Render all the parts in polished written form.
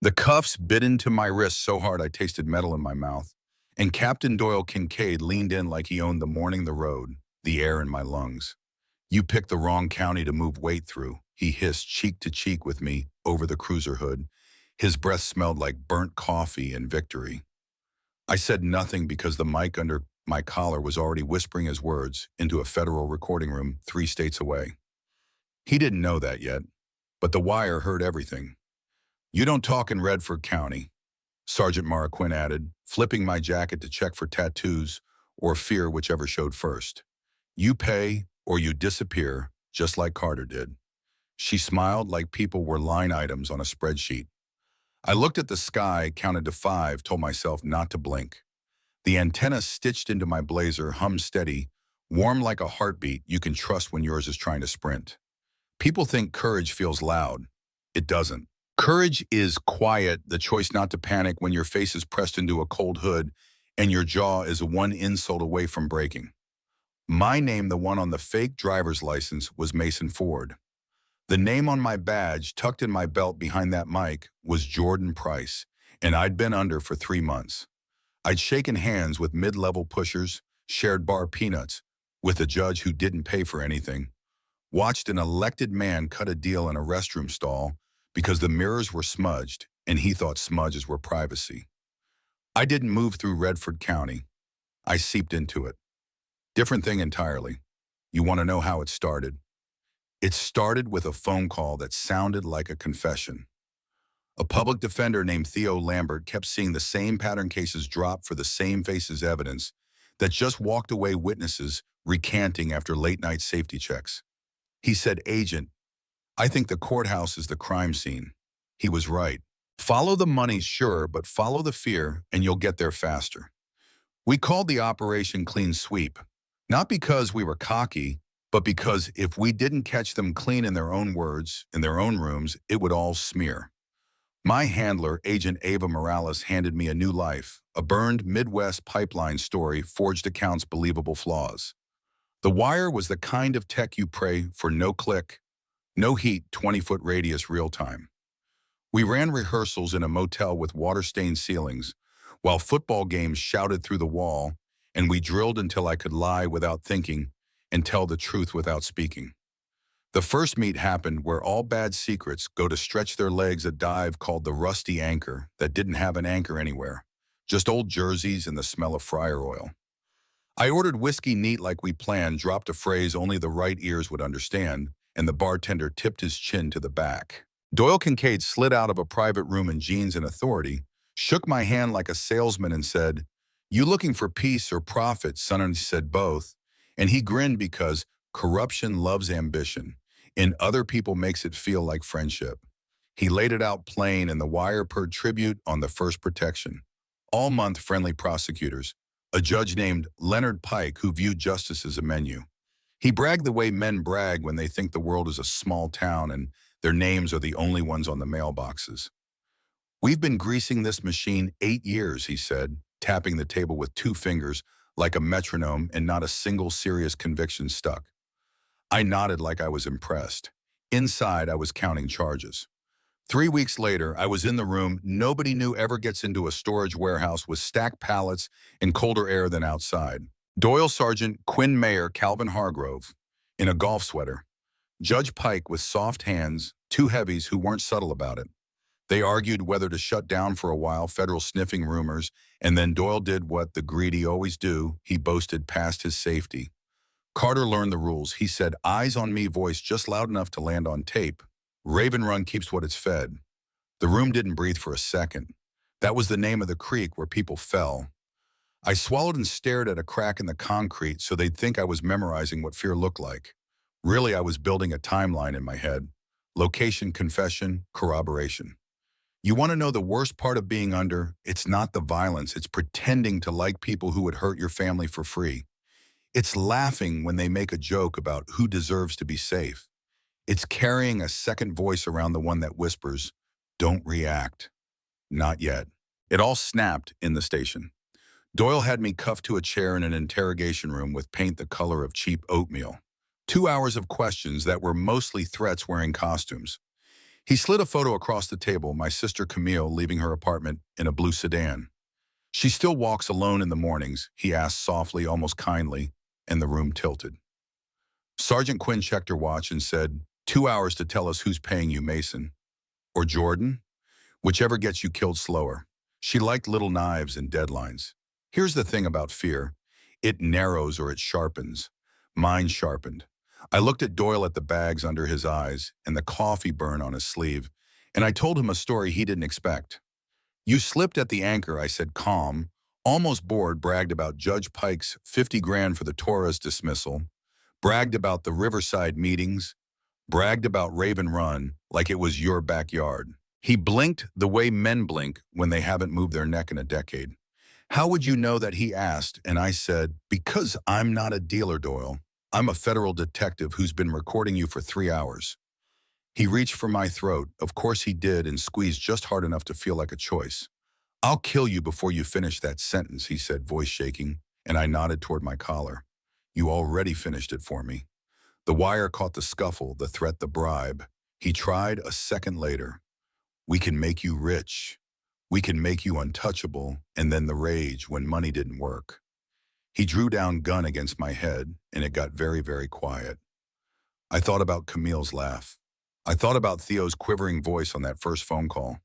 The cuffs bit into my wrist so hard I tasted metal in my mouth, and Captain Doyle Kincaid leaned in like he owned the morning, the road, the air in my lungs. "You picked the wrong county to move weight through," he hissed cheek to cheek with me over the cruiser hood. His breath smelled like burnt coffee and victory. I said nothing because the mic under my collar was already whispering his words into a federal recording room 3 states away. He didn't know that yet, but the wire heard everything. "You don't talk in Redford County," Sergeant Marquin added, flipping my jacket to check for tattoos or fear, whichever showed first. "You pay or you disappear, just like Carter did." She smiled like people were line items on a spreadsheet. I looked at the sky, counted to 5, told myself not to blink. The antenna stitched into my blazer hummed steady, warm like a heartbeat you can trust when yours is trying to sprint. People think courage feels loud. It doesn't. Courage is quiet, the choice not to panic when your face is pressed into a cold hood and your jaw is one insult away from breaking. My name, the one on the fake driver's license, was Mason Ford. The name on my badge, tucked in my belt behind that mic, was Jordan Price, and I'd been under for 3 months. I'd shaken hands with mid-level pushers, shared bar peanuts with a judge who didn't pay for anything, watched an elected man cut a deal in a restroom stall because the mirrors were smudged and he thought smudges were privacy. I didn't move through Redford County. I seeped into it. Different thing entirely. You want to know how it started? It started with a phone call that sounded like a confession. A public defender named Theo Lambert kept seeing the same pattern cases drop for the same faces evidence that just walked away witnesses recanting after late-night safety checks. He said, "Agent, I think the courthouse is the crime scene." He was right. Follow the money, sure, but follow the fear and you'll get there faster. We called the operation Clean Sweep, not because we were cocky, but because if we didn't catch them clean in their own words, in their own rooms, it would all smear. My handler, Agent Ava Morales, handed me a new life, a burned Midwest pipeline story, forged accounts, believable flaws. The Wire was the kind of tech you pray for: no click, no heat, 20-foot radius, real time. We ran rehearsals in a motel with water-stained ceilings, while football games shouted through the wall, and we drilled until I could lie without thinking and tell the truth without speaking. The first meet happened where all bad secrets go to stretch their legs, a dive called the Rusty Anchor that didn't have an anchor anywhere, just old jerseys and the smell of fryer oil. I ordered whiskey neat like we planned, dropped a phrase only the right ears would understand, and the bartender tipped his chin to the back. Doyle Kincaid slid out of a private room in jeans and authority, shook my hand like a salesman and said, "You looking for peace or profit?" Son, and said both, and he grinned because corruption loves ambition, and other people makes it feel like friendship. He laid it out plain, and the Wire purred tribute on the first protection. All month, friendly prosecutors, a judge named Leonard Pike who viewed justice as a menu. He bragged the way men brag when they think the world is a small town and their names are the only ones on the mailboxes. "We've been greasing this machine 8 years, he said, tapping the table with 2 fingers like a metronome, and not a single serious conviction stuck. I nodded like I was impressed. Inside, I was counting charges. 3 weeks later, I was in the room nobody knew ever gets into a storage warehouse with stacked pallets and colder air than outside. Doyle Sergeant Quinn Mayor Calvin Hargrove, in a golf sweater. Judge Pike with soft hands, 2 heavies who weren't subtle about it. They argued whether to shut down for a while federal sniffing rumors, and then Doyle did what the greedy always do. He boasted past his safety. Carter learned the rules. He said, "Eyes on me," voice just loud enough to land on tape. "Raven Run keeps what it's fed." The room didn't breathe for a second. That was the name of the creek where people fell. I swallowed and stared at a crack in the concrete so they'd think I was memorizing what fear looked like. Really, I was building a timeline in my head. Location, confession, corroboration. You want to know the worst part of being under? It's not the violence. It's pretending to like people who would hurt your family for free. It's laughing when they make a joke about who deserves to be safe. It's carrying a second voice around the one that whispers, "Don't react." Not yet. It all snapped in the station. Doyle had me cuffed to a chair in an interrogation room with paint the color of cheap oatmeal. 2 hours of questions that were mostly threats wearing costumes. He slid a photo across the table, my sister Camille leaving her apartment in a blue sedan. She still walks alone in the mornings, he asked softly, almost kindly, and the room tilted. Sergeant Quinn checked her watch and said, 2 hours to tell us who's paying you, Mason. Or Jordan? Whichever gets you killed slower. She liked little knives and deadlines. Here's the thing about fear. It narrows or it sharpens. Mine sharpened. I looked at Doyle at the bags under his eyes and the coffee burn on his sleeve, and I told him a story he didn't expect. You slipped at the anchor, I said, calm, almost bored, bragged about Judge Pike's 50 grand for the Torres dismissal, bragged about the Riverside meetings, bragged about Raven Run like it was your backyard. He blinked the way men blink when they haven't moved their neck in a decade. How would you know that, he asked, and I said, because I'm not a dealer, Doyle. I'm a federal detective who's been recording you for 3 hours. He reached for my throat, of course he did, and squeezed just hard enough to feel like a choice. I'll kill you before you finish that sentence, he said, voice shaking, and I nodded toward my collar. You already finished it for me. The wire caught the scuffle, the threat, the bribe. He tried a second later. We can make you rich. We can make you untouchable, and then the rage when money didn't work. He drew down gun against my head, and it got very, very quiet. I thought about Camille's laugh. I thought about Theo's quivering voice on that first phone call.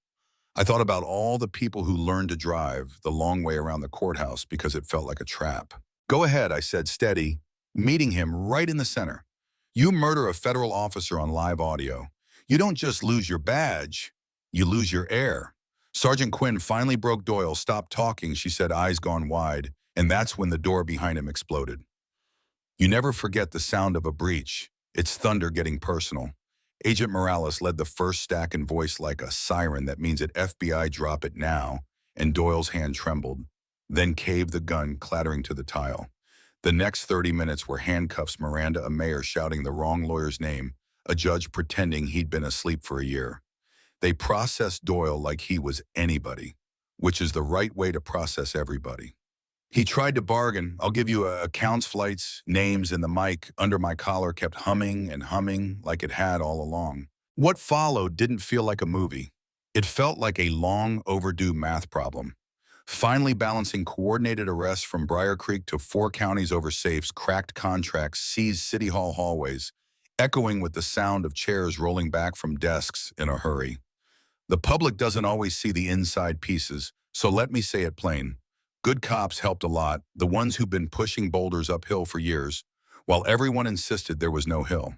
I thought about all the people who learned to drive the long way around the courthouse because it felt like a trap. Go ahead, I said, steady, meeting him right in the center. You murder a federal officer on live audio. You don't just lose your badge, you lose your air. Sergeant Quinn finally broke Doyle. Stop talking, she said, eyes gone wide, and that's when the door behind him exploded. You never forget the sound of a breach. It's thunder getting personal. Agent Morales led the first stack in voice like a siren that means that FBI drop it now, and Doyle's hand trembled, then caved, the gun clattering to the tile. The next 30 minutes were handcuffs, Miranda, a mayor shouting the wrong lawyer's name, a judge pretending he'd been asleep for a year. They processed Doyle like he was anybody, which is the right way to process everybody. He tried to bargain. I'll give you accounts, flights, names, and the mic under my collar kept humming and humming like it had all along. What followed didn't feel like a movie. It felt like a long overdue math problem. Finally balancing coordinated arrests from Briar Creek to 4 counties over safes, cracked contracts, seized city hall hallways, echoing with the sound of chairs rolling back from desks in a hurry. The public doesn't always see the inside pieces, so let me say it plain. Good cops helped a lot, the ones who've been pushing boulders uphill for years, while everyone insisted there was no hill.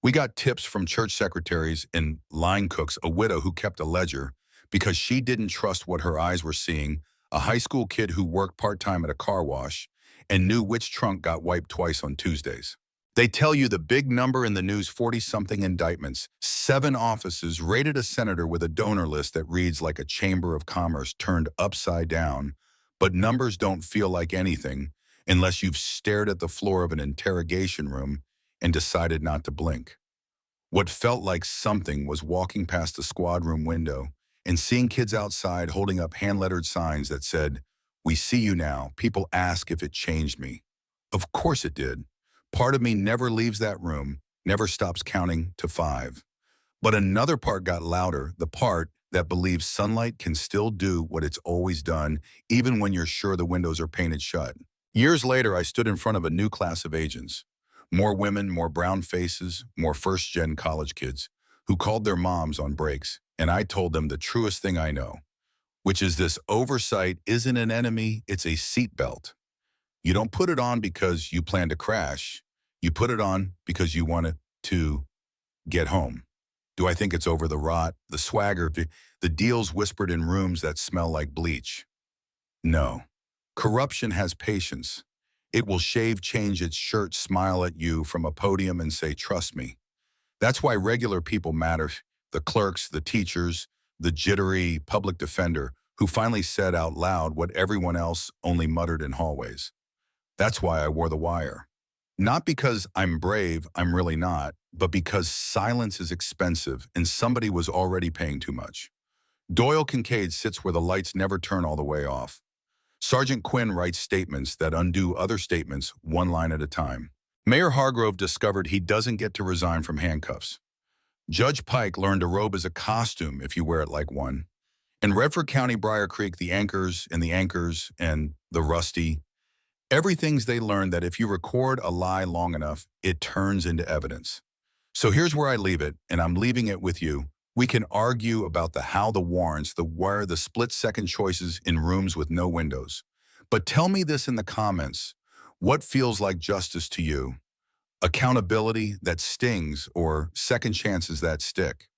We got tips from church secretaries and line cooks, a widow who kept a ledger because she didn't trust what her eyes were seeing, a high school kid who worked part-time at a car wash and knew which trunk got wiped twice on Tuesdays. They tell you the big number in the news, 40-something indictments, 7 offices raided a senator with a donor list that reads like a chamber of commerce turned upside down. But numbers don't feel like anything unless you've stared at the floor of an interrogation room and decided not to blink. What felt like something was walking past the squad room window and seeing kids outside holding up hand-lettered signs that said, "We see you now. People ask if it changed me." Of course it did. Part of me never leaves that room, never stops counting to 5. But another part got louder, the part that believes sunlight can still do what it's always done, even when you're sure the windows are painted shut. Years later, I stood in front of a new class of agents. More women, more brown faces, more first-gen college kids who called their moms on breaks, and I told them the truest thing I know, which is this: oversight isn't an enemy, it's a seatbelt. You don't put it on because you plan to crash. You put it on because you want to get home. Do I think it's over the rot, the swagger, the deals whispered in rooms that smell like bleach? No. Corruption has patience. It will shave, change its shirt, smile at you from a podium and say, trust me. That's why regular people matter. The clerks, the teachers, the jittery public defender who finally said out loud what everyone else only muttered in hallways. That's why I wore the wire. Not because I'm brave, I'm really not, but because silence is expensive and somebody was already paying too much. Doyle Kincaid sits where the lights never turn all the way off. Sergeant Quinn writes statements that undo other statements, one line at a time. Mayor Hargrove discovered he doesn't get to resign from handcuffs. Judge Pike learned a robe is a costume if you wear it like one. In Redford County, Briar Creek, the anchors and the rusty, everything's they learned that if you record a lie long enough, it turns into evidence. So here's where I leave it, and I'm leaving it with you. We can argue about the how, the warrants, the where, the split-second choices in rooms with no windows. But tell me this in the comments. What feels like justice to you? Accountability that stings or second chances that stick?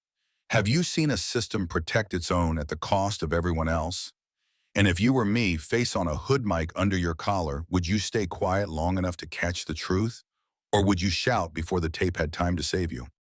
Have you seen a system protect its own at the cost of everyone else? And if you were me, face on a hood mic under your collar, would you stay quiet long enough to catch the truth? Or would you shout before the tape had time to save you?